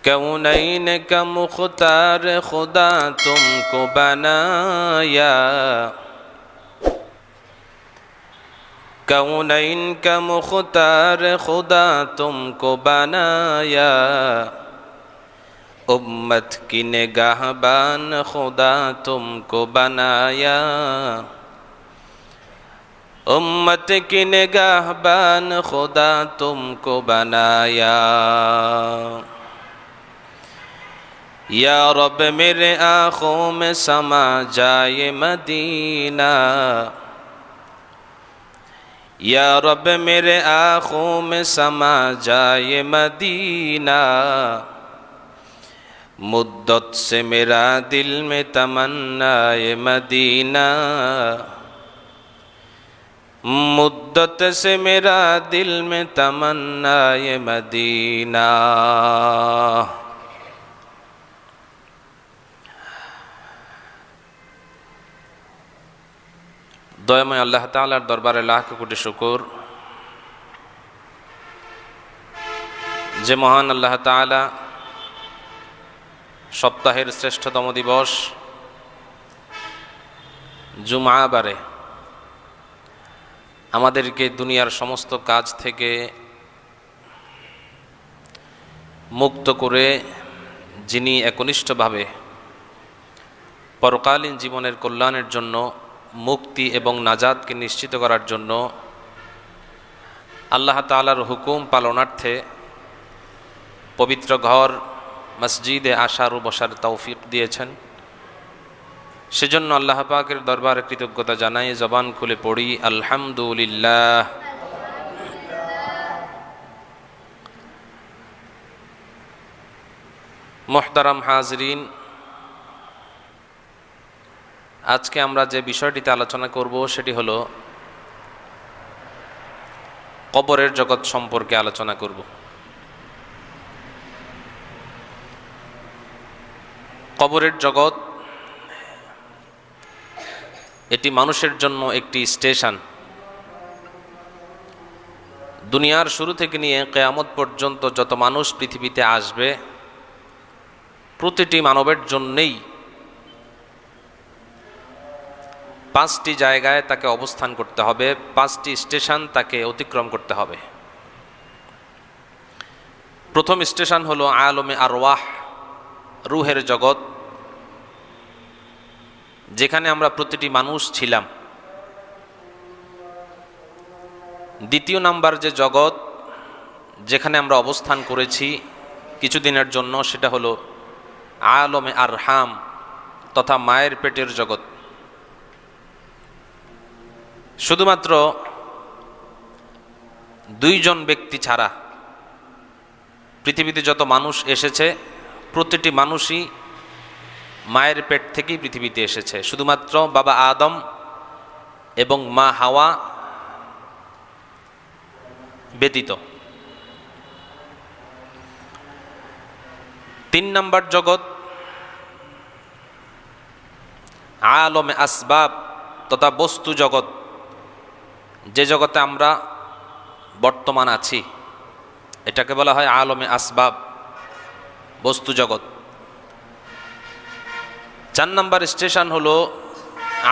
कौनैन का मुख्तार खुदा तुमको बनाया, कौनैन का मुख्तार खुदा तुमको बनाया, उम्मत की निगाहबान खुदा तुमको बनाया, उम्मत की निगाहबान खुदा तुमको बनाया। या रब मेरे आँखों में समा जाए मदीना, या रब मेरे आँखों में समा जाए मदीना, मुद्दत से मेरा दिल में तमन्नाए मदीना, मुद्दत से मेरा दिल में तमन्नाए मदीना। দয়াময় আল্লাহ তাআলার দরবারে লাখ কোটি শুকর যে মহান আল্লাহ তাআলা সপ্তাহের শ্রেষ্ঠতম দিবস জুমআবারে আমাদেরকে দুনিয়ার সমস্ত কাজ থেকে মুক্ত করে যিনি একনিষ্ঠভাবে পরকালীন জীবনের কল্যাণের জন্য মুক্তি এবং নাজাতকে নিশ্চিত করার জন্য আল্লাহ তাআলার হুকুম পালনার্থে পবিত্র ঘর মসজিদে আসার ও বসার তৌফিক দিয়েছেন, সেজন্য আল্লাহ পাকের দরবারে কৃতজ্ঞতা জানাই। জবান খুলে পড়ি আলহামদুলিল্লাহ। মুহতারাম হাজরিন, আজকে আমরা যে বিষয়টিতে আলোচনা করব সেটি হলো কবরের জগৎ সম্পর্কে আলোচনা করব। কবরের জগৎ এটি মানুষের জন্য একটি স্টেশন। দুনিয়ার শুরু থেকে নিয়ে কিয়ামত পর্যন্ত যত মানুষ পৃথিবীতে আসবে প্রতিটি মানবের জন্যেই পাঁচটি জায়গায় তাকে অবস্থান করতে হবে, পাঁচটি স্টেশন তাকে অতিক্রম করতে হবে। প্রথম স্টেশন হলো আলমে আরওয়াহ, রুহের জগৎ, যেখানে আমরা প্রতিটি মানুষ ছিলাম। দ্বিতীয় নাম্বার যে জগৎ যেখানে আমরা অবস্থান করেছি কিছুদিনের জন্য সেটা হলো আলমে আরহাম তথা মায়ের পেটের জগৎ। শুধুমাত্র দুইজন ব্যক্তি ছাড়া পৃথিবীতে যত মানুষ এসেছে প্রতিটি মানুষই মায়ের পেট থেকেই পৃথিবীতে এসেছে, শুধুমাত্র বাবা আদম এবং মা হাওয়া ব্যতীত। তিন নম্বর জগৎ আলমে আসবাব তথা বস্তু জগৎ, যে জগতে আমরা বর্তমান আছি এটাকে বলা হয় আলমে আসবাব, বস্তু জগৎ। চার নম্বর স্টেশন হলো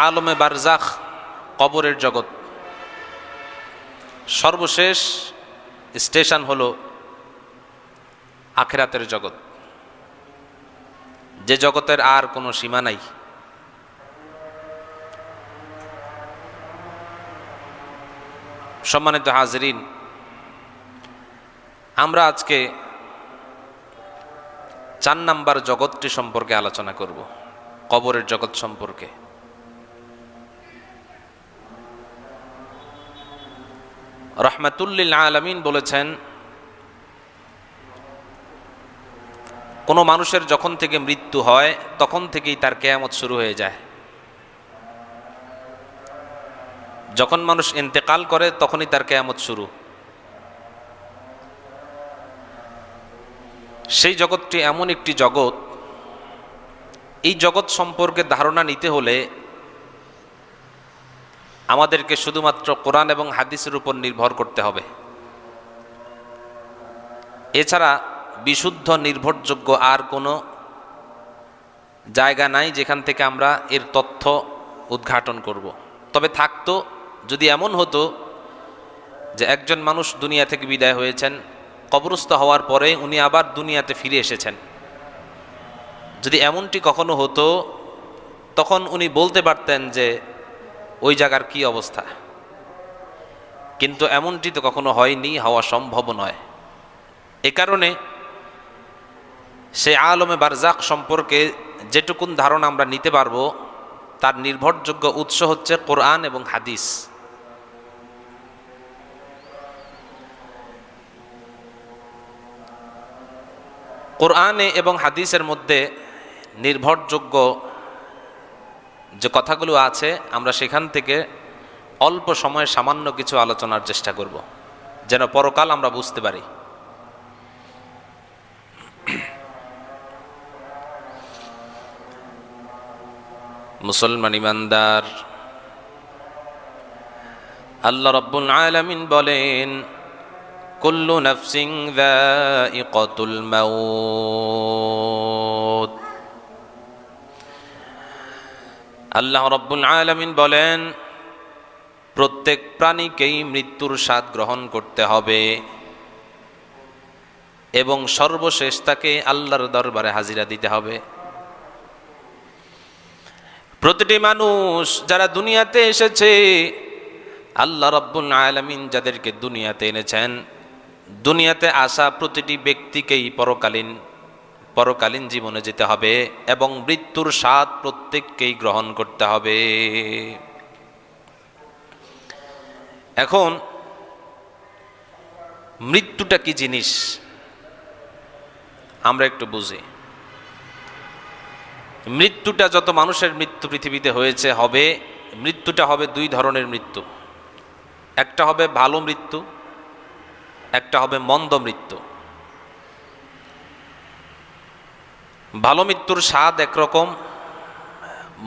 আলমে বারজাখ, কবরের জগৎ। সর্বশেষ স্টেশন হলো আখিরাতের জগৎ, যে জগতের আর কোনো সীমা নাই। সম্মানিত হাজরিন, আমরা আজকে 4 নাম্বার জগৎটি সম্পর্কে আলোচনা করব, কবরের জগৎ সম্পর্কে। রাহমাতুল্লিল আলামিন বলেছেন, কোনো মানুষের যখন থেকে মৃত্যু হয় তখন থেকেই তার কিয়ামত শুরু হয়ে যায়। যখন মানুষ ইন্তেকাল করে তখনই তার কিয়ামত শুরু। সেই জগৎটি এমন একটি জগৎ, এই জগৎ সম্পর্কে ধারণা নিতে হলে আমাদেরকে শুধুমাত্র কোরআন এবং হাদিসের উপর নির্ভর করতে হবে। এছাড়া বিশুদ্ধ নির্ভরযোগ্য আর কোনো জায়গা নাই যেখান থেকে আমরা এর তথ্য উদ্ঘাটন করব। তবে থাকতো যদি এমন হতো যে একজন মানুষ দুনিয়া থেকে বিদায় হয়েছেন, কবরস্থ হওয়ার পরে উনি আবার দুনিয়াতে ফিরে এসেছেন, যদি এমনটি কখনো হতো তখন উনি বলতে পারতেন যে ওই জায়গার কি অবস্থা। কিন্তু এমনটি তো কখনো হয়নি, হওয়া সম্ভব নয়। এ কারণে সে আলমে বারজাক সম্পর্কে যেটুকুন ধারণা আমরা নিতে পারবো তার নির্ভরযোগ্য উৎস হচ্ছে কোরআন এবং হাদিস। কোরআনে এবং হাদিসের মধ্যে নির্ভরযোগ্য যে কথাগুলো আছে আমরা সেখান থেকে অল্প সময়ে সামান্য কিছু আলোচনার চেষ্টা করব, যেন পরকাল আমরা বুঝতে পারি। মুসলমান ইমানদার, আল্লাহ রাব্বুল আলামিন বলেন, কুল্লু নাফসিন যায়িকাতুল মাউত। আল্লাহ রাব্বুল আলামিন বলেন, প্রত্যেক প্রাণীকেই মৃত্যুর স্বাদ গ্রহণ করতে হবে এবং সর্বশেষ তাকে আল্লাহর দরবারে হাজিরা দিতে হবে। প্রতিটি মানুষ যারা দুনিয়াতে এসেছে, আল্লাহ রাব্বুল আলামিন যাদেরকে দুনিয়াতে এনেছেন, দুনিয়াতে আসা প্রতিটি ব্যক্তিকেই পরকালীন জীবনে যেতে হবে এবং মৃত্যুর স্বাদ প্রত্যেককেই গ্রহণ করতে হবে। এখন মৃত্যুটা কি জিনিস আমরা একটু বুঝি। মৃত্যুটা, যত মানুষের মৃত্যু পৃথিবীতে হয়েছে হবে, মৃত্যুটা হবে দুই ধরনের মৃত্যু। একটা হবে ভালো মৃত্যু, একটা হবে মন্দ মৃত্যু। ভালো মৃত্যুর স্বাদ একরকম,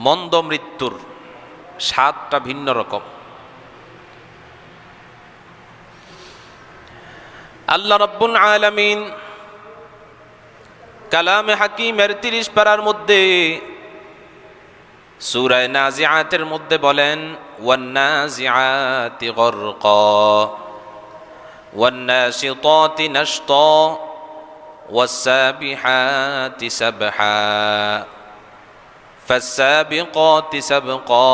মন্দ মৃত্যুর স্বাদটা ভিন্ন রকম। আল্লাহ রাব্বুল আলামিন কালামে হাকিমের 30 পারার মধ্যে সূরা নাজিআতের মধ্যে বলেন, ওয়ান্নাজিআতি গরকা ওয়ান্নাশিতাতি নাশতা ওয়াসসাবিহাতি সাবহা ফাসসাবিকাতি সাবকা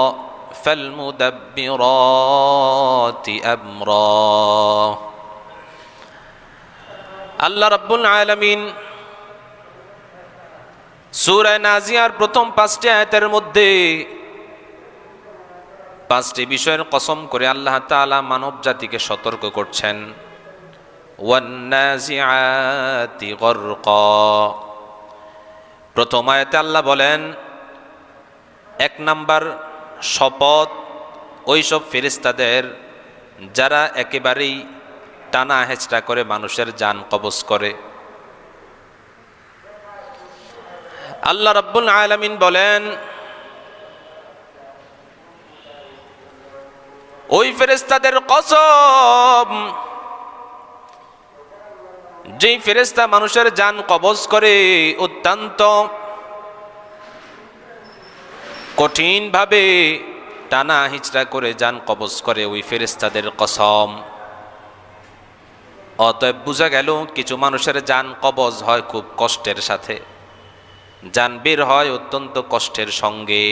ফালমুদাব্বিরাতি আমরা। আল্লাহ রাব্বুল আলামিন সূরা নাজিয়ার প্রথম 5টি আয়াতের মধ্যে 5টি বিষয়ের কসম করে আল্লাহ তাআলা মানব জাতিকে সতর্ক করছেন। ওয়ান্নাজিআতি গরকা, প্রথম আয়াতে আল্লাহ বলেন, 1 নাম্বার শপথ ওইসব ফেরেশতাদের যারা একেবারেই টানা হেঁচড়া করে মানুষের জান কবজ করে। আল্লাহ রাব্বুল আলামিন বলেন, ওই ফেরেশতাদের কসম যেই ফেরেশতা মানুষের জান কবজ করে অত্যন্ত কঠিন ভাবে টানা হিচড়া করে জান কবজ করে, ওই ফেরেশতাদের কসম। অতএব বোঝা গেল কিছু মানুষের জান কবজ হয় খুব কষ্টের সাথে, জান বের হয় অত্যন্ত কষ্টের সঙ্গে।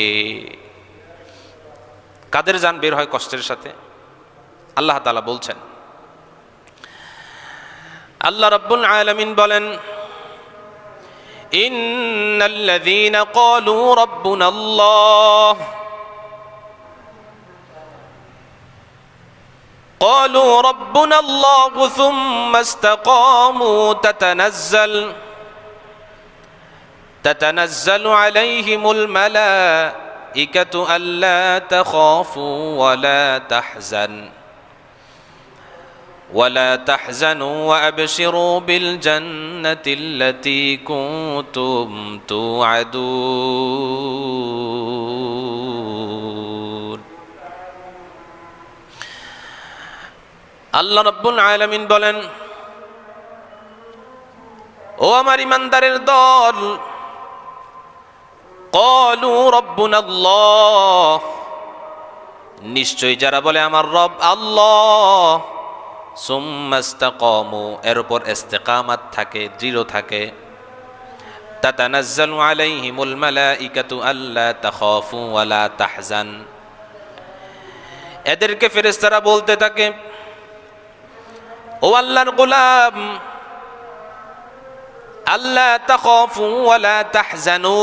কাদের জান বের হয় কষ্টের সাথে? আল্লাহ তাআলা বলছেন। আল্লাহ রাব্বুল আলামিন বলেন, ইন্নাল্লাযীনা ক্বালু রাব্বুনাল্লাহ قالوا ربنا الله ثم استقاموا تتنزل عليهم الملائكة ألا تخافوا ولا تحزنوا وأبشروا بالجنة التي كنتم توعدون। আল্লাহ রাব্বুল আলামিন বলেন, ও আমার ইমানদারের দল, ক্বালু রাব্বুনাল্লাহ, নিশ্চয়ই যারা বলে আমার রব আল্লাহ, সুম্মা ইসতাকামু, এর উপর ইস্তেকামাত থাকে, দৃঢ় থাকে, তাতানাজ্জালু আলাইহিমুল মালাইকাতু আল্লা তাখাফু ওয়া লা তাহজান, এদেরকে ফেরেশতারা বলতে থাকে, ও আল্লাহর গোলাম, আল্লা তাখাফু ওয়া লা তাহজানু,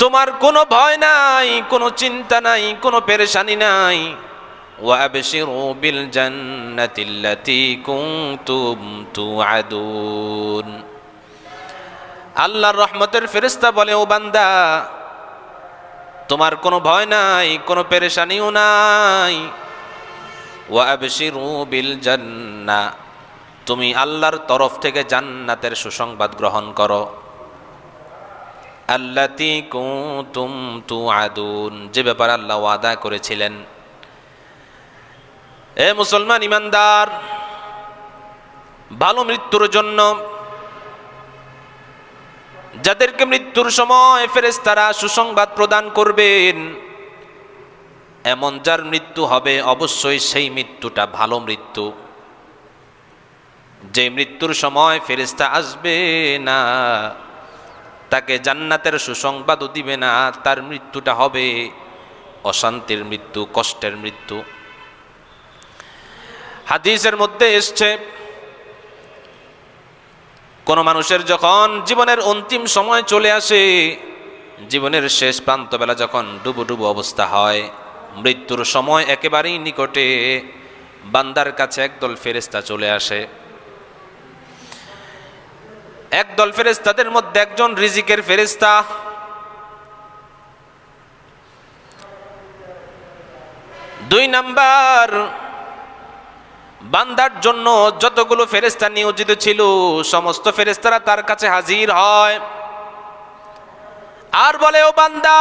তোমার কোনো ভয় নাই, কোনো চিন্তা নাই, কোনো পেরেশানি নাই, ওয়া আবশিরু বিল জান্নাতিল্লাতী কুনতুম তুআদুন, আল্লাহর রহমতের ফেরেশতা বলে, ও বান্দা, তোমার কোনো ভয় নাই, কোনো পেরেশানিও নাই, ওয়া আবশিরু বিল জান্নাহ, তুমি আল্লাহর তরফ থেকে জান্নাতের সুসংবাদ গ্রহণ করো, আল্লাতী কুনতুম তুআদুন, যে ব্যাপারে আল্লাহ ওয়াদা করেছিলেন। এ মুসলমান ইমানদার, ভালো মৃত্যুর জন্য যাদেরকে মৃত্যুর সময় ফেরেশতারা সুসংবাদ প্রদান করবেন, এমন যার মৃত্যু হবে অবশ্যই সেই মৃত্যুটা ভালো মৃত্যু। যে মৃত্যুর সময় ফেরেশতা আসবে না, তাকে জান্নাতের সুসংবাদও দিবে না, তার মৃত্যুটা হবে অশান্তির মৃত্যু, কষ্টের মৃত্যু। হাদিসের মধ্যে এসছে, কোন মানুষের যখন জীবনের অন্তিম সময় চলে আসে, জীবনের শেষ প্রান্তবেলা যখন ডুবো ডুবো অবস্থা হয়, মৃত্যুর সময় একেবারেই নিকটে, বান্দার কাছে একদল ফেরেশতা চলে আসে। একদল ফেরেশতাদের মধ্যে একজন রিজিকের ফেরেশতা, দুই নাম্বার বান্দার জন্য যতগুলো ফেরেশতা নিয়োজিত ছিল সমস্ত ফেরেশতারা তার কাছে হাজির হয় আর বলে, ও বান্দা,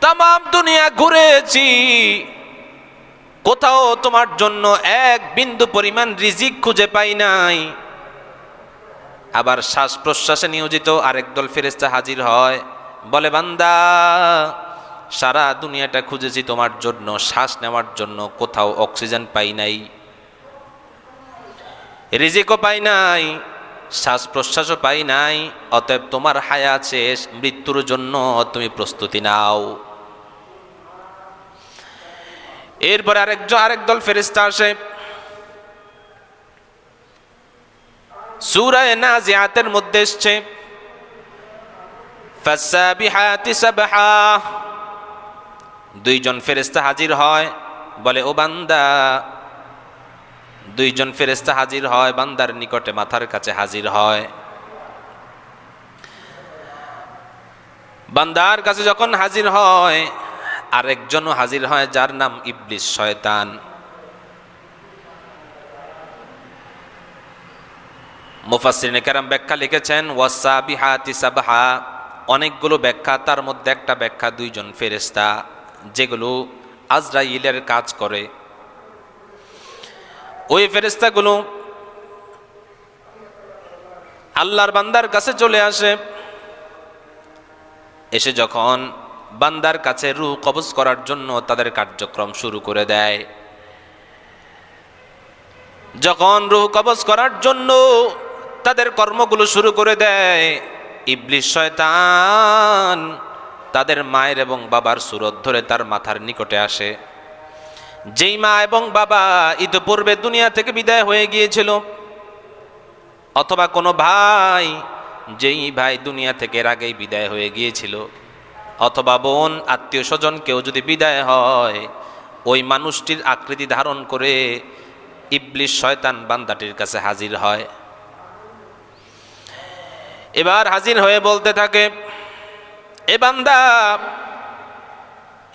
তামাম দুনিয়া ঘুরেছি, কোথাও তোমার জন্য এক বিন্দু পরিমাণ রিজিক খুঁজে পাই নাই। আবার শ্বাস প্রশ্বাসে নিয়োজিত আরেক দল ফেরেশতা হাজির হয়, বলে, বান্দা, সারা দুনিয়াটা খুঁজেছি তোমার জন্য, শ্বাস নেওয়ার জন্য, কোথাও অক্সিজেন পাই নাই, রিজিকও পাই নাই, শ্বাস প্রশ্বাসও পাই নাই, অতএব তোমার হায়াত শেষ, মৃত্যুর জন্য তুমি প্রস্তুতি নাও। এরপরে আরেক দল ফেরেশতা আসে, সূরা নাজিআতের মধ্যে এসেছে, ফাসসাবিহাতি সাবহা, দুইজন ফেরেশতা হাজির হয়, বলে, ও বান্দা, দুইজন ফেরেশতা হাজির হয়, বান্দার নিকটে মাথার কাছে হাজির হয়। বান্দার কাছে যখন হাজির হয়, আরেকজনও হাজির হয়, যার নাম ইবলিস, শয়তান। মুফাসসিরিনে কেরাম ব্যাখ্যা লিখেছেন, ওয়াসাবিহাতি সাবহা, অনেকগুলো ব্যাখ্যা, তার মধ্যে একটা ব্যাখ্যা দুইজন ফেরেশতা, যেগুলো আজরাইলের কাজ করে। ওই ফেরেশতাগুলো আল্লাহর বান্দার কাছে চলে আসে, এসে যখন বান্দার কাছে রূহ কবজ করার জন্য তাদের কার্যক্রম শুরু করে দেয়, যখন রূহ কবজ করার জন্য তাদের কর্মগুলো শুরু করে দেয়, ইবলিস শয়তান তাদের মায়ের এবং বাবার সুরত ধরে তার মাথার নিকটে আসে। যেই মা এবং বাবা ইতিপূর্বে দুনিয়া থেকে বিদায় হয়ে গিয়েছিল, অথবা কোনো ভাই, যেই ভাই দুনিয়া থেকে এর আগেই বিদায় হয়ে গিয়েছিল, অথবা বোন, আত্মীয় স্বজন কেউ যদি বিদায় হয়, ওই মানুষটির আকৃতি ধারণ করে ইবলিস শয়তান বান্দাটির কাছে হাজির হয়। এবার হাজির হয়ে বলতে থাকে, এ বান্দা,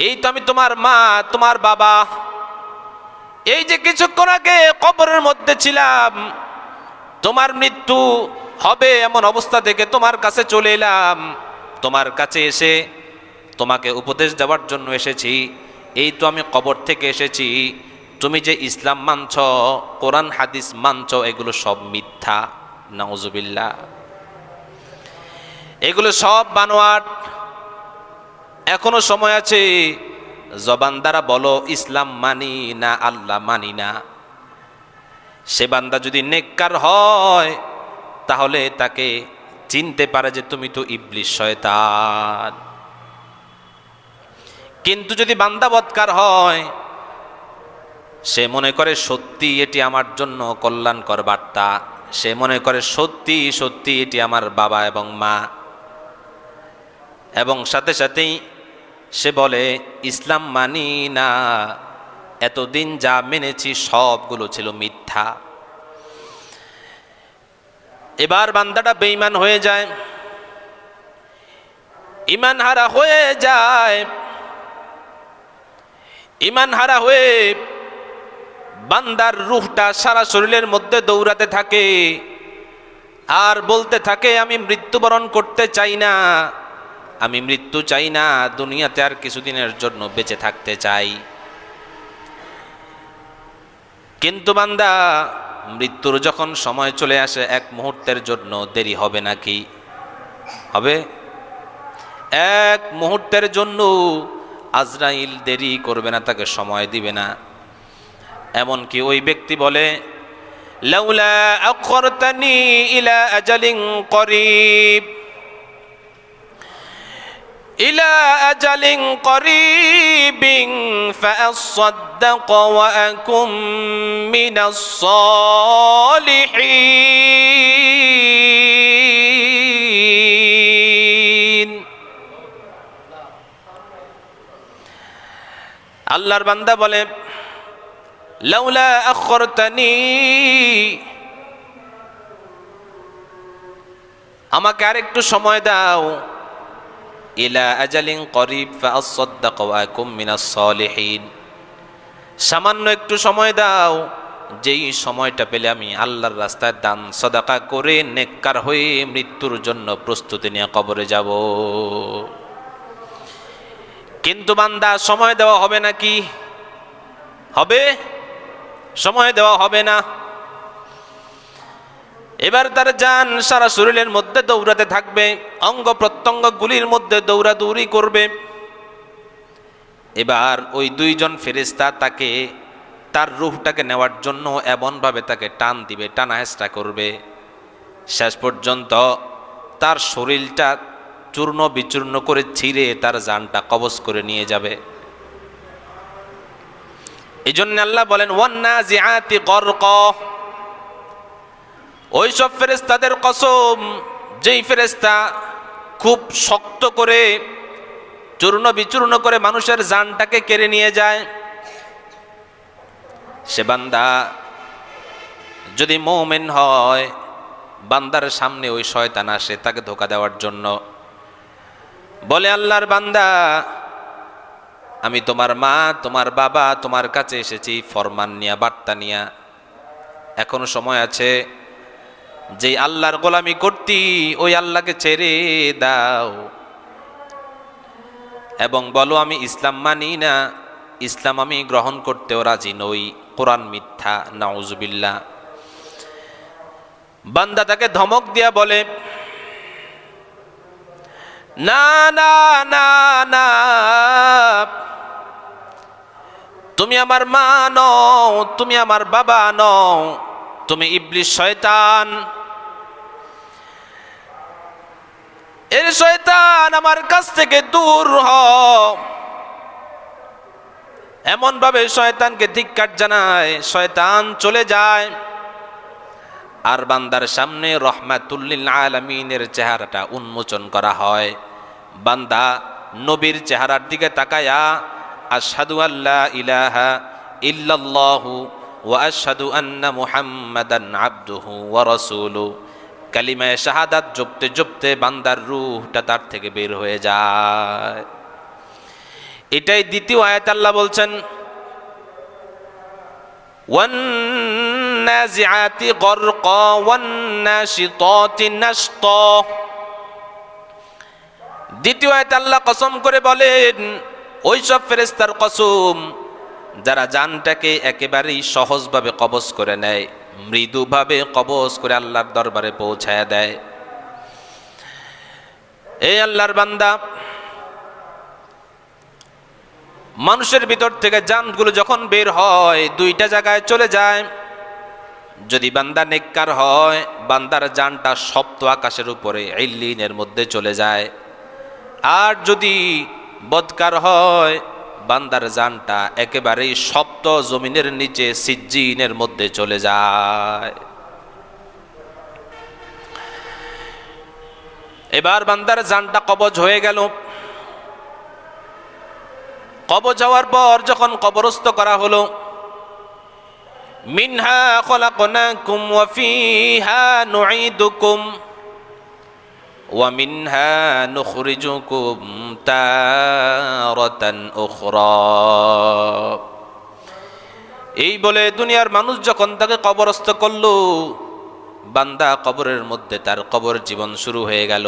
এই তো আমি তোমার মা, তোমার বাবা, এই যে কিছুক্ষণ আগে কবরের মধ্যে ছিলাম, তোমার মৃত্যু হবে এমন অবস্থা থেকে তোমার কাছে চলে এলাম, তোমার কাছে এসে তোমাকে উপদেশ দেওয়ার জন্য এসেছি। এই তো আমি কবর থেকে এসেছি, তুমি যে ইসলাম মানছ, কোরআন হাদিস মানছ, এগুলো সব মিথ্যা। নাউজুবিল্লাহ, এগুলো সব বানোয়াট। এখনো সময় আছে, জবান দ্বারা বলো ইসলাম মানি না, আল্লাহ মানি না। সে বান্দা যদি নেককার হয় তাহলে তাকে চিনতে পারে যে তুমি তো ইবলিস, শয়তান। কিন্তু যদি বান্দা বদকার হয়, সে মনে করে সত্যি এটি আমার জন্য কল্যাণকর বার্তা, সে মনে করে সত্যি সত্যি এটি আমার বাবা এবং মা, এবং সাথে সাথেই সে বলে ইসলাম মানি না, এতদিন যা মেনেছি সবগুলো ছিল মিথ্যা। এবার বান্দাটা বেঈমান হয়ে যায়, ঈমান হারা হয়ে যায়। ঈমান হারা হয়ে বান্দার রূহটা সারা শরীরের মধ্যে দৌড়াতে থাকে আর বলতে থাকে আমি মৃত্যুবরণ করতে চাই না, আমি মৃত্যু চাই না, দুনিয়াতে আর কিছুদিনের জন্য বেঁচে থাকতে চাই। কিন্তু বান্দা মৃত্যুর যখন সময় চলে আসে, এক মুহূর্তের জন্য দেরি হবে নাকি? হবে? এক মুহূর্তের জন্য আজরাইল দেরি করবে না, তাকে সময় দিবে না। এমনকি ওই ব্যক্তি বলে লাউলা আখরতানি ইলা আজালিন করিব, ইলা আজালিন করিবিন ফাআসাদ্দাক ওয়া আকুম মিনাস সালিহিন। আল্লাহর বান্দা বলে লাউলা আখরতানি, আমাকে আরেকটু সময় দাও, ইলা আজালিন করিব ফাআসাদ্দাক ওয়া আকুম মিনাস সালিহিন, সামান্য একটু সময় দাও, যেই সময়টা পেলে আমি আল্লাহর রাস্তায় দান সদাকা করে নেককার হয়ে মৃত্যুর জন্য প্রস্তুতি নিয়ে কবরে যাব। কিন্তু বান্দা সময় দেওয়া হবে নাকি? হবে? সময় দেওয়া হবে না। এবার তার জান সারা শরীরের মধ্যে দৌড়াতে থাকবে, অঙ্গ প্রত্যঙ্গ গুলির মধ্যে দৌড়াদৌড়ি করবে। এবার ওই দুইজন ফেরেশতা তাকে, তার রূহটাকে নেওয়ার জন্য এমনভাবে তাকে টান দিবে, টানা হেঁচড়া করবে, শেষ পর্যন্ত তার শরীরটা চূর্ণ বিচূর্ণ করে ছিঁড়ে তার জানটা কবজ করে নিয়ে যাবে। এই জন্য আল্লাহ বলেন ওয়ান্নাজিআতি গরকা, ওই সব ফেরেশতাদের কসম যেই ফেরেশতা খুব শক্ত করে চূর্ণ বিচূর্ণ করে মানুষের জানটাকে কেড়ে নিয়ে যায়। সে বান্দা যদি মুমিন হয়, বান্দার সামনে ওই শয়তান আসে তাকে ধোঁকা দেওয়ার জন্য, বলে আল্লাহর বান্দা আমি তোমার মা, তোমার বাবা, তোমার কাছে এসেছি ফরমান নিয়া, বার্তা নিয়া, এখনো সময় আছে, যে আল্লাহর গোলামি করতি ওই আল্লাহকে ছেড়ে দাও এবং বলো আমি ইসলাম মানি না, ইসলাম আমি গ্রহণ করতেও রাজি নই, কোরআন মিথ্যা। নাউজুবিল্লাহ। বান্দা তাকে ধমক দিয়া বলে না না না না, তুমি আমার মা নও, তুমি আমার বাবা নও, তুমি ইবলিস, শয়তান। এর শয়তান আমার কাছ থেকে দূর হও। এমন ভাবে শয়তানকে ধিক্কার জানায়, শয়তান চলে যায়। আর বান্দার সামনে রহমাতুল লিল আলামিনের চেহারাটা উন্মোচন করা হয়। বান্দা নবীর চেহারার দিকে তাকায়া আশহাদু আল্লা ইলাহা ইল্লাল্লাহু ওয়া আশহাদু আন্না মুহাম্মাদান আবদুহু ওয়া রাসূলুহু, কালিমায়ে শাহাদাত জপতে জপতে বান্দার রূহটা তার থেকে বের হয়ে যায়। এটাই দ্বিতীয় আয়াত আল্লাহ বলছেন ওয়ান্নাজিআতি গরকা ওয়ান্নাশিতাতি নাশতা। দ্বিতীয় আয়াত আল্লাহ কসম করে বলেন ওই সব ফেরেশতার কসম যারা জানটাকে একেবারেই সহজভাবে কবজ করে নেয়, মৃদুভাবে কবজ করে আল্লাহর দরবারে পৌঁছায় দেয়। এই আল্লাহর বান্দা, মানুষের ভিতর থেকে জানগুলো যখন বের হয় দুইটা জায়গায় চলে যায়। যদি বান্দা নেককার হয়, বান্দার জানটা সপ্ত আকাশের উপরে ইল্লিনের মধ্যে চলে যায়। আর যদি বদকার হয়, বান্দার জানটা একেবারেই সপ্ত জমিনের নিচে সিজ্জিনের মধ্যে চলে যায়। এবার বান্দার জানটা কবজ হয়ে গেল। কবজ হওয়ার পর যখন কবরস্থ করা হলো, মিনহা খলাকনাকুম ওয়া ফিহা নুঈদুকুম ওয়া মিনহা নুখরিজুকুম তারাতান উখরা। এই বলে দুনিয়ার মানুষ যখন তাকে কবরস্থ করলো, বান্দা কবরের মধ্যে তার কবর জীবন শুরু হয়ে গেল।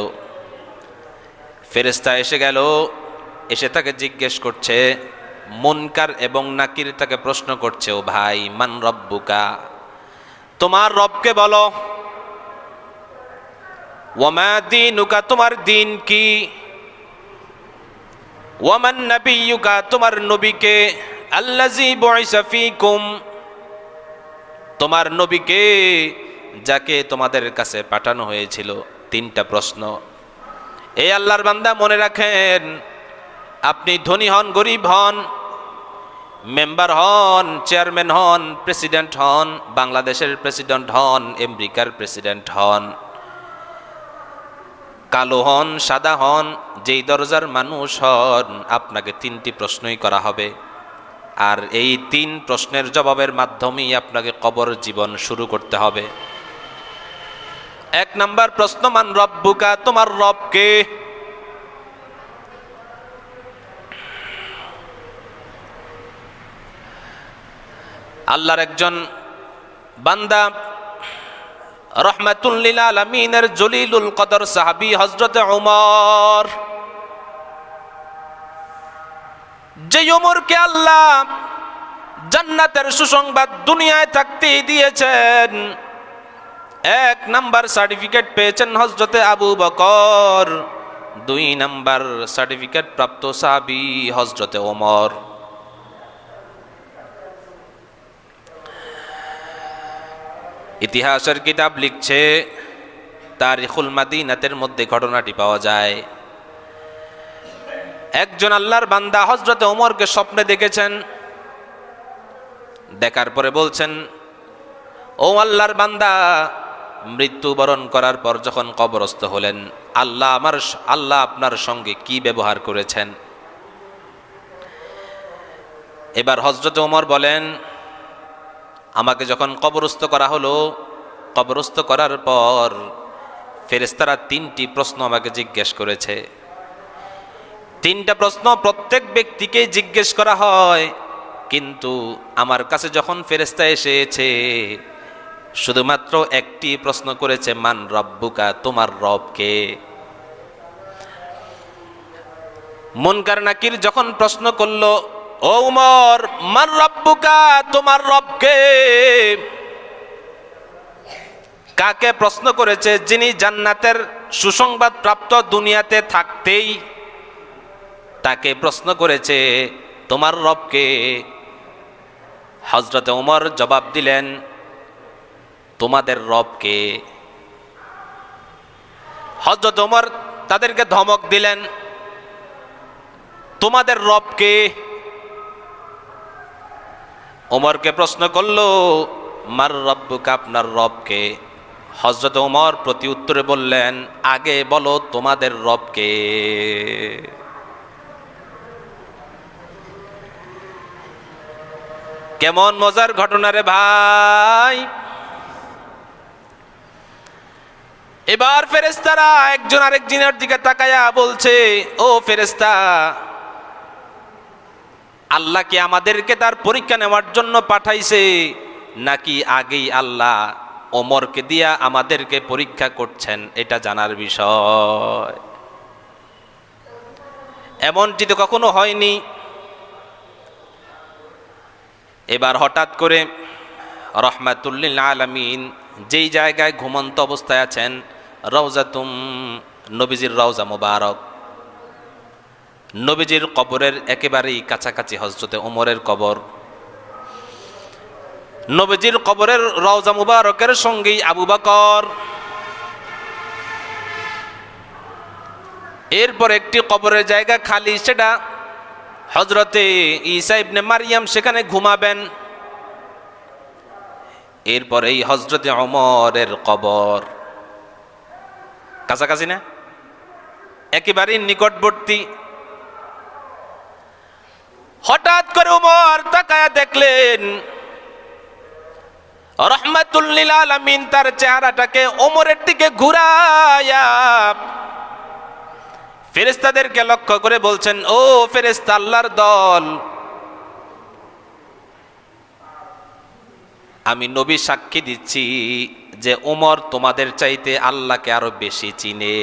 ফেরেশতা এসে গেল, এসে তাকে জিজ্ঞেস করছে, মুনকার এবং নাকির তাকে প্রশ্ন করছে, ও ভাই, মান রব্বুকা, তোমার রবকে বলো। ওয়ামা দীনুকা, তোমার দিন কি। ওয়ামান নাবিয়্যুকা, তোমার নবীকে। আল্লাযী বুইসা ফীকুম, তোমার নবীকে যাকে তোমাদের কাছে পাঠানো হয়েছিল। তিনটা প্রশ্ন। এই আল্লাহর বান্দা মনে রাখেন, আপনি ধনী হন, গরিব হন, মেম্বার হন, চেয়ারম্যান হন, প্রেসিডেন্ট হন, বাংলাদেশের প্রেসিডেন্ট হন, আমেরিকার প্রেসিডেন্ট হন, কালো হন, সাদা হন, যেই দরজার মানুষ হন, আপনাকে তিনটি প্রশ্নই করা হবে। আর এই তিন প্রশ্নের জবাবের মাধ্যমেই আপনাকে কবর জীবন শুরু করতে হবে। এক নাম্বার প্রশ্ন, মান রব্বুকা, তোমার রব কে। আল্লাহর একজন বান্দা, রহমাতুল লিল আলামিনের জলিলুল কদর সাহাবী হযরত ওমর, যে ওমরকে আল্লাহ জান্নাতের সুসংবাদ দুনিয়ায় থাকতেই দিয়েছেন। এক নাম্বার সার্টিফিকেট পেয়েছেন হযরতে আবু বকর, দুই নাম্বার সার্টিফিকেট প্রাপ্ত সাহাবী হযরতে ওমর। ইতিহাসের কিতাব লিখছে, তারিখুল মাদিনাতের মধ্যে ঘটনাটি পাওয়া যায়। একজন আল্লাহর বান্দা হযরতে ওমরকে স্বপ্নে দেখেছেন। দেখার পরে বলছেন, ও আল্লাহর বান্দা, মৃত্যুবরণ করার পর যখন কবরস্থ হলেন, আল্লাহ আপনার সঙ্গে কি ব্যবহার করেছেন। এবার হযরতে ওমর বলেন, আমাকে যখন কবরস্থ করা হলো, কবরস্থ করার পর ফেরেশতারা তিনটি প্রশ্ন আমাকে জিজ্ঞেস করেছে। তিনটা প্রশ্ন প্রত্যেক ব্যক্তিকে জিজ্ঞেস করা হয়, কিন্তু আমার কাছে যখন ফেরেশতা এসেছে, শুধুমাত্র একটি প্রশ্ন করেছে, মান রব্বুকা, তোমার রব কে। মুনকার নাকির যখন প্রশ্ন করলো, ও উমর, মান রব্বুকা, তোমার রব কে, কাকে প্রশ্ন করেছে? যিনি জান্নাতের সুসংবাদ প্রাপ্ত দুনিয়াতে থাকতেই তাকে প্রশ্ন করেছে, তোমার রব কে। হযরত ওমর জবাব দিলেন, তোমাদের রব কে। হযরত ওমর তাদেরকে ধমক দিলেন, তোমাদের রব কে। ওমরকে প্রশ্ন করলো, মার রব্বুকা, আপনার রব কে। হযরত ওমর প্রতি উত্তরে বললেন, আগে বলো তোমাদের রব কে। কেমন মজার ঘটনা রে ভাই। এবার ফেরেশতারা একজন আরেকজনের দিকে তাকায়া বলছে, ও ফেরেশতা, আল্লাহ কি আমাদেরকে তার পরীক্ষা নেওয়ার জন্য পাঠাইছে, নাকি আগেই আল্লাহ ওমরকে দিয়া আমাদেরকে পরীক্ষা করছেন, এটা জানার বিষয়। এমনটি তো কখনো হয়নি। এবার হঠাৎ করে রহমাতুল্লিল আলামিন যেই জায়গায় ঘুমন্ত অবস্থায় আছেন, রওজাতুম, নবীজির রওজা মুবারক, নবীজির কবরের একেবারেই কাছাকাছি হযরতে ওমরের কবর। নবীজির কবরের রওজা মুবারকের সঙ্গেই আবু বকর। এরপর একটি কবরের জায়গা খালি, সেটা হযরতে ঈসা ইবনে মারইয়াম সেখানে ঘুমাবেন। এরপর এই হযরতে ওমরের কবর কাছাকাছি না, একেবারেই নিকটবর্তী। হঠাৎ করে ওমর তাকায়া দেখলেন রহমাতুল্লিল আলামিন তার চেহারাটাকে ওমরের দিকে ঘুরায়া ফেরেশতাদেরকে লক্ষ্য করে বলছেন, ও ফেরেশতা, আল্লাহর দল, আমি নবী সাক্ষী দিচ্ছি যে ওমর তোমাদের চাইতে আল্লাহকে আরো বেশি চিনে।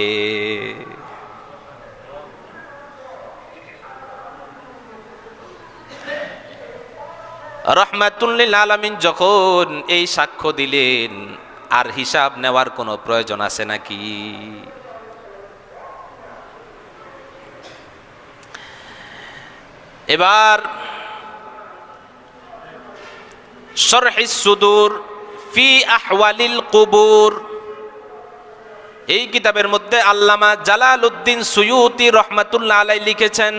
রহমাতুল্লিল আলামিন যখন এই সাক্ষ্য দিলেন, আর হিসাব নেওয়ার কোনো প্রয়োজন আছে নাকি? এবার শরহিস সুদুর ফি আহওয়ালিল কুবুর, এই কিতাবের মধ্যে আল্লামা জালালউদ্দিন সুয়ুতি রহমাতুল্লাহ আলাইহি লিখেছেন,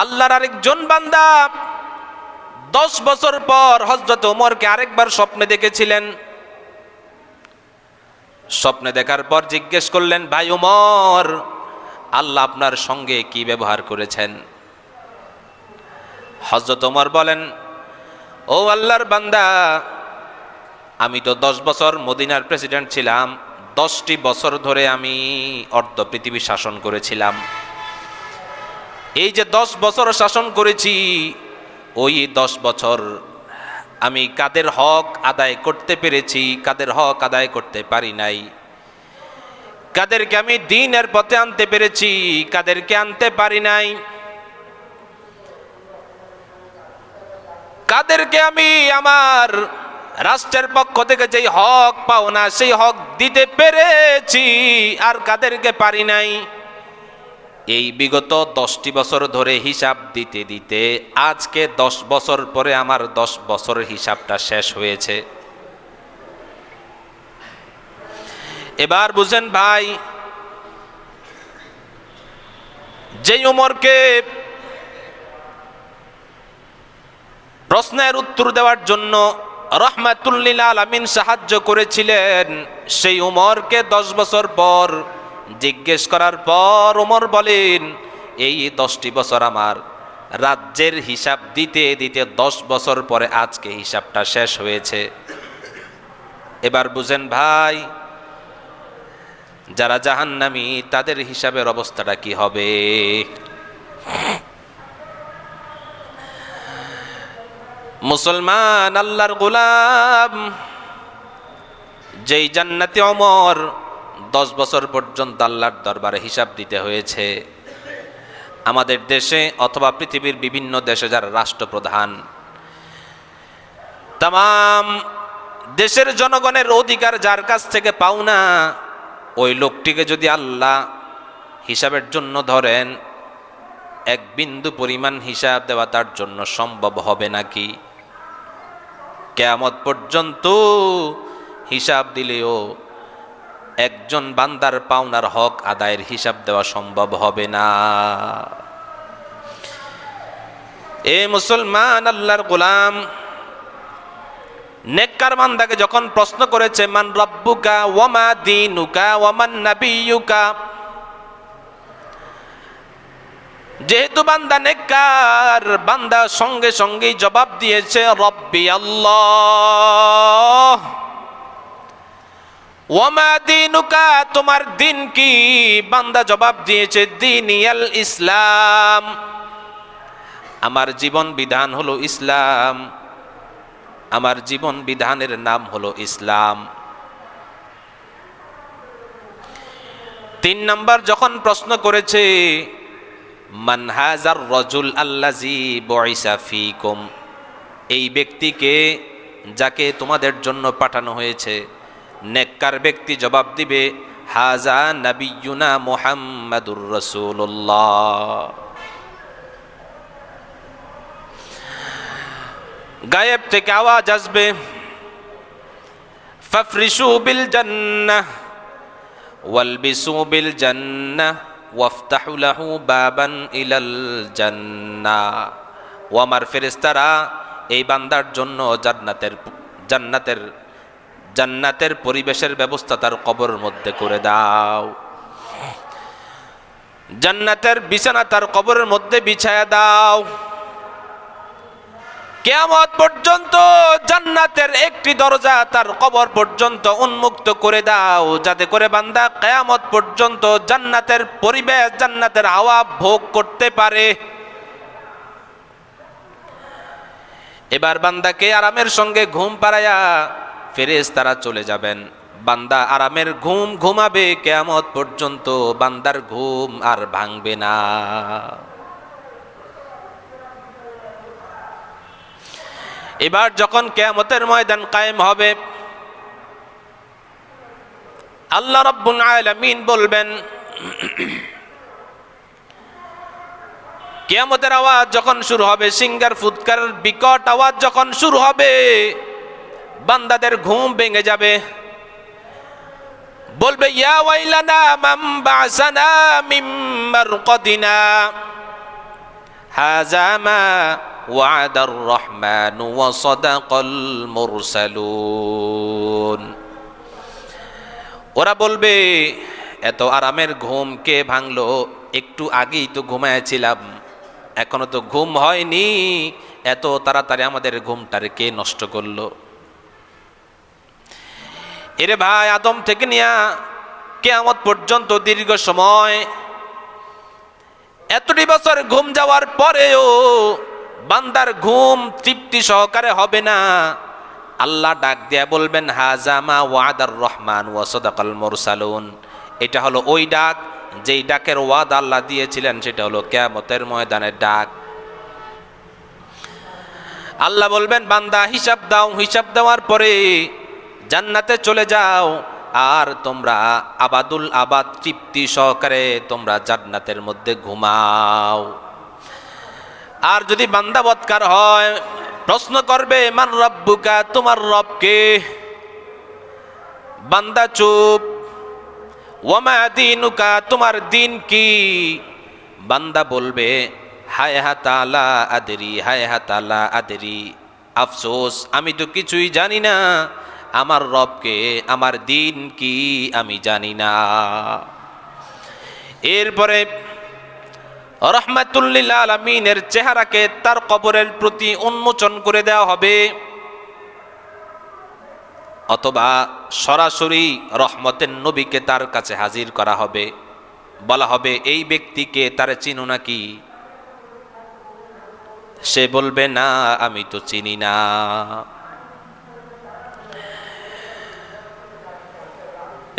আল্লাহর আরেকজন বান্দা 10 বছর পর হযরত ওমরকে আরেকবার স্বপ্নে দেখেছিলেন। স্বপ্নে দেখার পর জিজ্ঞেস করলেন, ভাই ওমর, আল্লাহ আপনার সঙ্গে কি ব্যবহার করেছেন? হযরত ওমর বলেন, ও আল্লাহর বান্দা, আমি তো 10 বছর মদিনার প্রেসিডেন্ট ছিলাম, 10টি বছর ধরে আমি অর্ধ পৃথিবী শাসন করেছিলাম। এই যে 10 বছর শাসন করেছি, ওই 10 বছর আমি কাদের হক আদায় করতে পেরেছি, কাদের হক আদায় করতে পারি নাই, কাদেরকে আমি দ্বীনের পথে আনতে পেরেছি, কাদেরকে আনতে পারি নাই, কাদেরকে আমি আমার রাষ্ট্রের পক্ষ থেকে যেই হক পাও না সেই হক দিতে পেরেছি, আর কাদেরকে পারি নাই। এই বিগত 10টি বছর ধরে হিসাব দিতে দিতে আজকে 10 বছর পরে আমার 10 বছরের হিসাবটা শেষ হয়েছে। এবার বুঝেন ভাই, যে ওমরকে প্রশ্নের উত্তর দেওয়ার জন্য রহমাতুল্লিল আলামিন সাহায্য করেছিলেন, সেই ওমরকে 10 বছর পর জিজ্ঞেস করার পর ওমর বলেন, এই 10টি বছর আমার রাজ্যের হিসাব দিতে দিতে 10 বছর পরে আজকে হিসাবটা শেষ হয়েছে। এবার বুঝেন ভাই, যারা জাহান্নামী তাদের হিসাবের অবস্থাটা কি হবে? মুসলমান আল্লাহর গোলাম, যেই জান্নাতি ওমর 10 বছর পর্যন্ত আল্লাহর দরবারে হিসাব দিতে হয়েছে, আমাদের দেশে অথবা পৃথিবীর বিভিন্ন দেশে যারা রাষ্ট্রপ্রধান, তাম দেশের জনগণের অধিকার যার কাছ থেকে পাও না, ওই লোকটিকে যদি আল্লাহ হিসাবের জন্য ধরেন, এক বিন্দু পরিমাণ হিসাব দেওয়া তার জন্য সম্ভব হবে নাকি? কিয়ামত পর্যন্ত হিসাব দিলেও একজন বান্দার পাওনার হক আদায়ের হিসাব দেওয়া সম্ভব হবে না। এ মুসলমান আল্লাহর গোলাম, নেককার বান্দাকে যখন প্রশ্ন করেছে, মান রাব্বুকা ওয়া মা দীনুকা ওয়া মান নাবিয়ুকা, যেহেতু বান্দা নেককার, বান্দা সঙ্গে সঙ্গেই জবাব দিয়েছে রব্বি আল্লাহ। ওয়া মা দীনুকা, তোমার দিন কি? বান্দা জবাব দিয়েছে দীনিয়াল ইসলাম, আমার জীবন বিধান হলো ইসলাম, আমার জীবন বিধানের নাম হলো ইসলাম। 3 নাম্বার যখন প্রশ্ন করেছে মান হাজার রজুল আল্লাজি বুইসা ফীকুম, এই ব্যক্তিকে যাকে তোমাদের জন্য পাঠানো হয়েছে। নেককার ব্যক্তি জবাব দিবে, হাজা নাবিয়ুনা মুহাম্মাদুর রাসূলুল্লাহ। গায়েব থেকে আওয়াজ আসবে, ফাফরিশু বিল জান্নাহ ওয়ালবিসু বিল জান্নাহ ওয়াফতাহু লাহু বাবান ইলাল জান্নাহ। ও আমার ফেরেশতারা, এই বান্দার জন্য জান্নাতের পরিবেশের ব্যবস্থা তার কবরের মধ্যে করে দাও। জান্নাতের বিছানা তার কবরের মধ্যে বিছায়া দাও। কিয়ামত পর্যন্ত জান্নাতের একটি দরজা তার কবর পর্যন্ত উন্মুক্ত করে দাও, যাতে করে বান্দা কিয়ামত পর্যন্ত জান্নাতের পরিবেশ, জান্নাতের হাওয়া ভোগ করতে পারে। এবার বান্দাকে আরামের সঙ্গে ঘুম পাড়ায়া ফেরেশতারা চলে যাবেন। বান্দা আরামের ঘুম ঘুমাবে, কিয়ামত পর্যন্ত বান্দার ঘুম আর ভাঙবে না। এবার যখন কিয়ামতের ময়দান কায়েম হবে, আল্লাহ রাব্বুল আলামিন বলবেন, কিয়ামতের আওয়াজ যখন শুরু হবে, সিংহার ফুৎকার বিকট আওয়াজ যখন শুরু হবে, বান্দাদের ঘুম ভেঙে যাবে। বলবে, ইয়া ওয়াইলানা মান বা'সানা মিন মারকাদিনা হাযা মা ওয়াদার রহমান ওয়া সাদাকাল মুরসালুন। ওরা বলবে, এত আরামের ঘুম কে ভাঙলো? একটু আগেই তো ঘুমায়েছিলাম, এখনো তো ঘুম হয়নি, এত তাড়াতাড়ি আমাদের ঘুমটারে কে নষ্ট করলো? এরে ভাই, আদম থেকে নিয়া কিয়ামত পর্যন্ত দীর্ঘ সময়, এতটি বছর ঘুম যাওয়ার পরেও বান্দার ঘুম তৃপ্তি সহকারে হবে না। আল্লাহ ডাক দিয়া বলবেন, হাযা মা ওয়াদার রহমান ওয়া সাদাকাল মুরসালুন। এটা হলো ওই ডাক যেই ডাকের ওয়াদা আল্লাহ দিয়েছিলেন, সেটা হলো কিয়ামতের ময়দানের ডাক। আল্লাহ বলবেন, বান্দা হিসাব দাও, হিসাব দেওয়ার পরে জান্নাতে চলে যাও, আর তোমরা আবাদুল আবাদ তৃপ্তি সহকারে তোমরা জান্নাতের মধ্যে ঘুমাও। আর যদি বান্দা বৎকার হয়, প্রশ্ন করবে, মান রাব্বুকা, তোমার রব কে? বান্দা চুপ। ওয়ামা দীনুকা, তোমার দিন কি? বান্দা বলবে, হায় হাতা লা আদরি, হায় হাতা লা আদরি, আফসোস আমি তো কিছুই জানি না, আমার রবকে, আমার দিন কি আমি জানি না। এরপরে রাহমাতুল লিল আলামিনের চেহারাকে তার কবরের প্রতি উন্মোচন করে দেওয়া হবে, অথবা সরাসরি রহমতের নবীকে তার কাছে হাজির করা হবে। বলা হবে, এই ব্যক্তিকে তারে চিনো নাকি? সে বলবে, না, আমি তো চিনি না।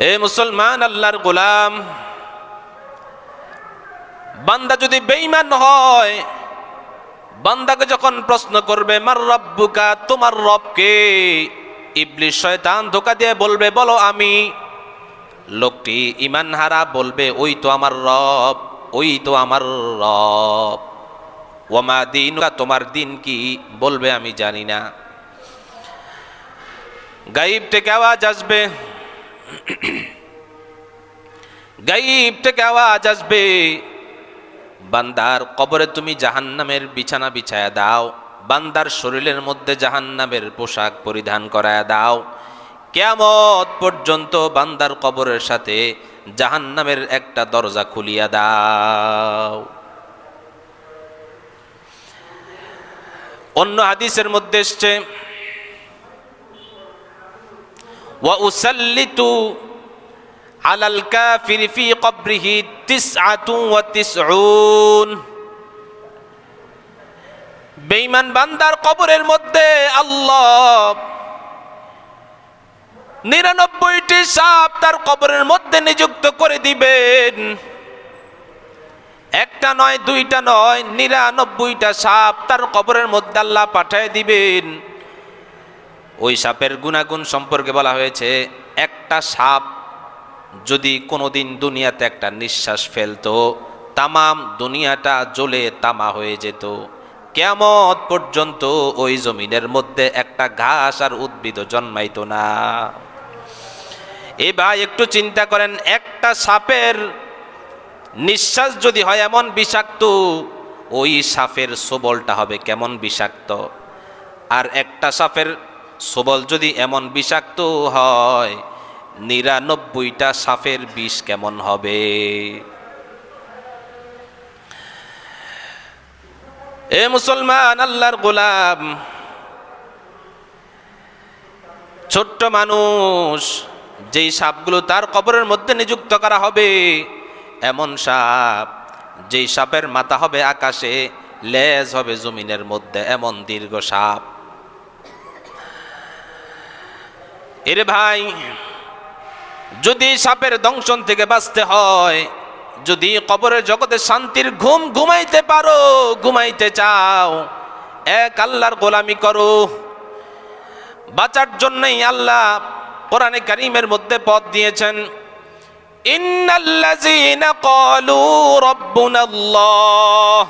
এ মুসলমান, আল্লাহর গোলাম, বান্দা যদি বেঈমান হয়, বান্দাকে যখন প্রশ্ন করবে, মার রাব্বুকা, তোমার রব কে? ইবলিস শয়তান ধোঁকা দিয়ে বলবে, বলো আমি। লোকটি ঈমান হারা বলবে, ওই তো আমার রব, ওই তো আমার রব। ওয়ামা দীনুকা, তোমার দিন কি? বলবে, আমি জানি না। গায়েব থেকে আওয়াজ আসবে, গায়েব থেকে আওয়াজ আসবে, বান্দার কবরে তুমি জাহান্নামের বিছানা বিছায়া দাও, বান্দার শরীরের মধ্যে জাহান্নামের পোশাক পরিধান করায়া দাও। কিয়ামত পর্যন্ত বান্দার কবরের সাথে জাহান্নামের একটা দরজা খুলিয়া দাও। অন্য হাদিসের মধ্যে এসছে, ওয়া উসাল্লিতু আলাল কাফিরি ফি কবরিহি 99। বেঈমান বান্দার কবরের মধ্যে আল্লাহ 99টি সাপ তার কবরের মধ্যে নিযুক্ত করে দিবেন। একটা নয়, দুইটা নয়, 99টা সাপ তার কবরের মধ্যে আল্লাহ পাঠিয়ে দিবেন। ওই সাপের গুণাগুণ সম্পর্কে বলা হয়েছে, একটা সাপ যদি কোনোদিন দুনিয়াতে একটা নিঃশ্বাস ফেলতো, তামাম দুনিয়াটা জ্বলে তামা হয়ে যেত। কিয়ামত পর্যন্ত ওই জমিনের মধ্যে একটা ঘাস আর উদ্ভিদ জন্মাইতো না। এই ভাই একটু চিন্তা করেন, একটা সাপের নিঃশ্বাস যদি হয় এমন বিষাক্ত, ওই সাপের ছোবলটা হবে কেমন বিষাক্ত। আর একটা সাপের ছোবল যদি এমন বিষাক্ত হয়, 99টা সাপের বিষ কেমন হবে। এ মুসলমান, আল্লাহর গোলাম, ছোট্ট মানুষ, যেই সাপগুলো তার কবরের মধ্যে নিযুক্ত করা হবে, এমন সাপ যেই সাপের মাথা হবে আকাশে, লেজ হবে জমিনের মধ্যে, এমন দীর্ঘ সাপ। এরে ভাই, যদি সাপের দংশন থেকে বাঁচতে হয়, যদি কবরের জগতে শান্তির ঘুম ঘুমাইতে পারো, ঘুমাইতে চাও, এক আল্লাহর গোলামি করো। বাঁচার জন্যই আল্লাহ কোরআনে কারীমের মধ্যে পথ দিয়েছেন। ইন্নাল্লাযীনা ক্বালু রাব্বুনাল্লাহ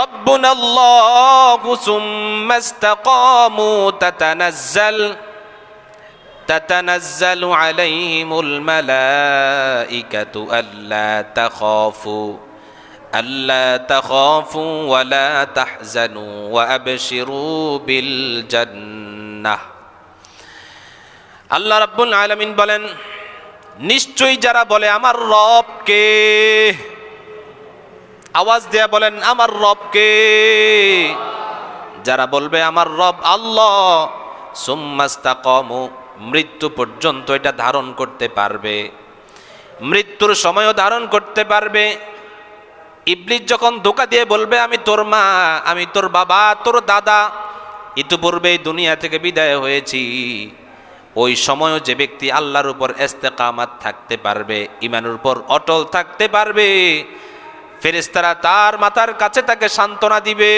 রাব্বুনাল্লাহু সুম্মা ইসতাকামু تتنزل عليهم الملائكة ألا تخافوا ولا تحزنوا وأبشروا بالجنة। আল্লাহ রাব্বুল আলামিন বলেন, নিশ্চয়ই যারা বলে আমার রবকে, আওয়াজ দিয়ে বলেন আমার রবকে, যারা বলবে আমার রব আল্লাহ, সুম্মা ইসতাকামু, মৃত্যু পর্যন্ত এটা ধারণ করতে পারবে, মৃত্যুর সময়ও ধারণ করতে পারবে। ইবলিস যখন ধোঁকা দিয়ে বলবে আমি তোর মা, আমি তোর বাবা, তোর দাদা, ইতিপূর্বে দুনিয়া থেকে বিদায় হয়েছি, ওই সময়ও যে ব্যক্তি আল্লাহর উপর ইস্তেকামাত থাকতে পারবে, ঈমানের উপর অটল থাকতে পারবে, ফেরেশতারা তার মাথার কাছে তাকে সান্ত্বনা দিবে।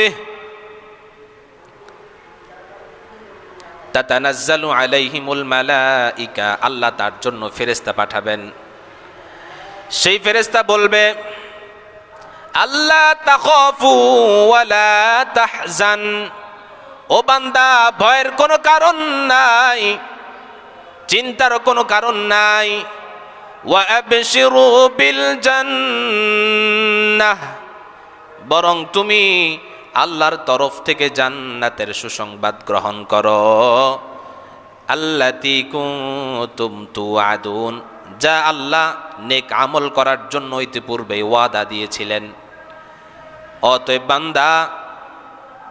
তাতানাজ্জালু আলাইহিমুল মালাইকা, আল্লাহ তার জন্য ফেরেশতা পাঠাবেন। সেই ফেরেশতা বলবে, আল্লাহ তাখাফু ওয়ালা তাহজান, ও বান্দা ভয়ের কোনো কারণ নাই, চিন্তারও কোনো কারণ নাই। ওয়া আবশিরু বিল জান্নাহ, বরং তুমি আল্লাহর তরফ থেকে জান্নাতের সুসংবাদ গ্রহণ করো। আল্লাতী কুনতুম তুআদুন, যা আল্লাহ নেক আমল করার জন্য ইতিপূর্বে ওয়াদা দিয়েছিলেন। অতএব বান্দা,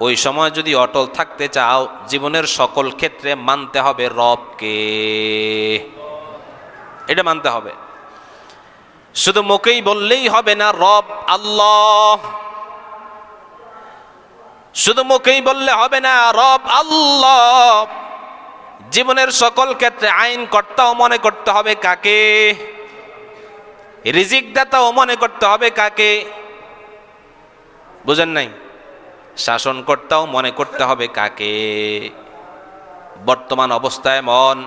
ওই সময় যদি অটল থাকতে চাও, জীবনের সকল ক্ষেত্রে মানতে হবে রবকে, এটা মানতে হবে। শুধু মুখেই বললেই হবে না রব আল্লাহ, শুধু মুখেই বললে হবে না রব আল্লাহ, জীবনের সকল ক্ষেত্রে আইন কর্তাও মনে করতে হবে কাকে, রিজিক দাতাও মনে করতে হবে কাকে, বুঝেন নাই? শাসনকর্তাও মনে করতে হবে কাকে। বর্তমান অবস্থায় মন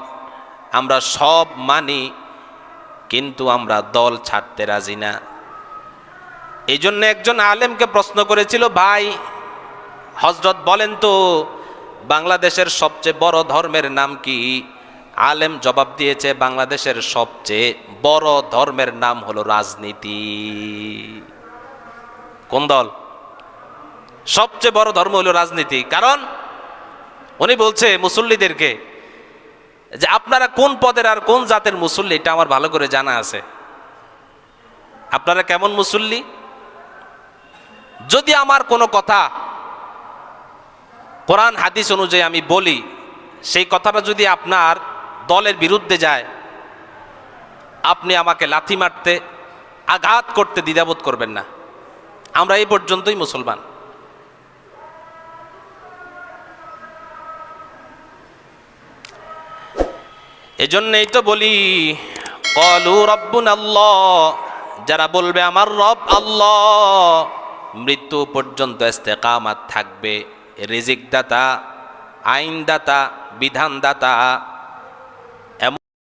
আমরা সব মানি, কিন্তু আমরা দল ছাড়তে রাজি না। এই জন্য একজন আলেমকে প্রশ্ন করেছিল, ভাই হযরত বলেন তো বাংলাদেশের সবচেয়ে বড় ধর্মের নাম কি? আলেম জবাব দিয়েছে, বাংলাদেশের সবচেয়ে বড় ধর্মের নাম হলো রাজনীতি। কোন দল? সবচেয়ে বড় ধর্ম হলো রাজনীতি। কারণ উনি বলছে মুসল্লিদেরকে যে আপনারা কোন পদের আর কোন জাতের মুসল্লি এটা আমার ভালো করে জানা আছে। আপনারা কেমন মুসল্লি? যদি আমার কোনো কথা কোরআন হাদিস অনুযায়ী আমি বলি, সেই কথাটা যদি আপনার দলের বিরুদ্ধে যায়, আপনি আমাকে লাথি মারতে, আঘাত করতে দ্বিধাবোধ করবেন না। আমরা এই পর্যন্তই মুসলমান। এজন্যই তো বলি ক্বালু রাব্বুনাল্লাহ, যারা বলবে আমার রব আল্লাহ, মৃত্যু পর্যন্ত ইস্তেকামাত থাকবে। রিজিক দাতা, আইন দাতা, বিধান দাতা,